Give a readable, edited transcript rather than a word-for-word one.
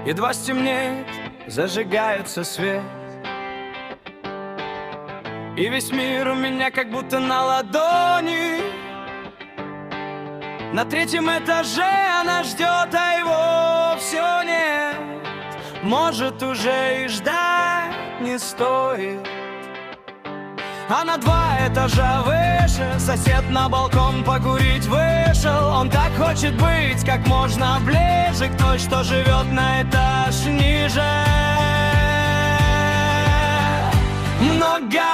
Едва стемнеет, зажигается свет, и весь мир у меня как будто на ладони. На третьем этаже она ждет, а его все нет. Может, уже и ждать не стоит. А на 2 этажа выше сосед на балкон покурить вышел. Он так хочет быть как можно ближе к той, что живет на этаж ниже. Много